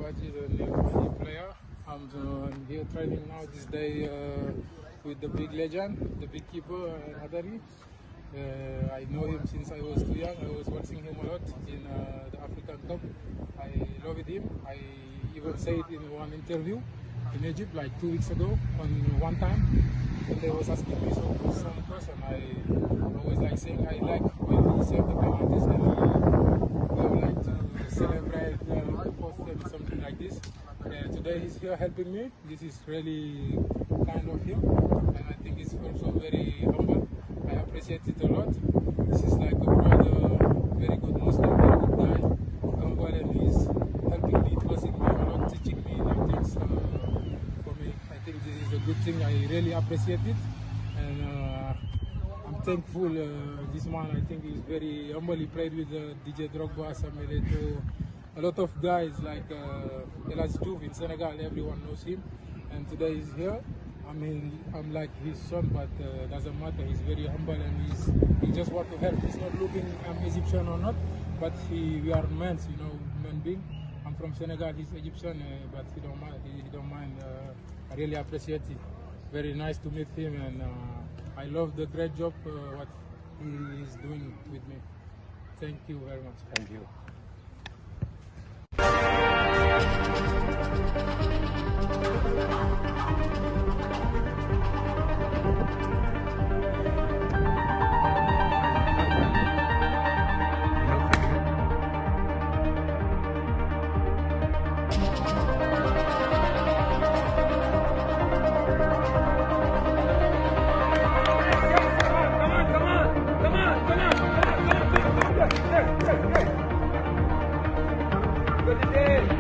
Baji, the new player. I'm here training now this day with the big legend, the big keeper, Hadari. I know him since I was too young. I was watching him a lot in the African Cup. I loved him. I even said in one interview in Egypt like 2 weeks ago on one time when they was asking me some question, I always like saying I like when he said the penalties and we would like to celebrate, post them, something like this. Today he's here helping me. This is really kind of him, and I think he's also very humble. I appreciate it a lot. This is like a brother, very good Muslim, very good guy, humble, and he's helping me, trusting me a lot, teaching me new things for me. I think this is a good thing. I really appreciate it, and I'm thankful. This man, I think, is very humble. He played with DJ Drogba, Samuel Eto'o, a lot of guys like El Hadji Diouf in Senegal. Everyone knows him, and today he's here. I mean, I'm like his son, but doesn't matter. He's very humble and he just want to help. He's not looking Egyptian or not, but we are men, you know, men being. I'm from Senegal. He's Egyptian, but he don't mind. He don't mind. I really appreciate it. Very nice to meet him, and I love the great job what he is doing with me. Thank you very much. Thank you. Good day.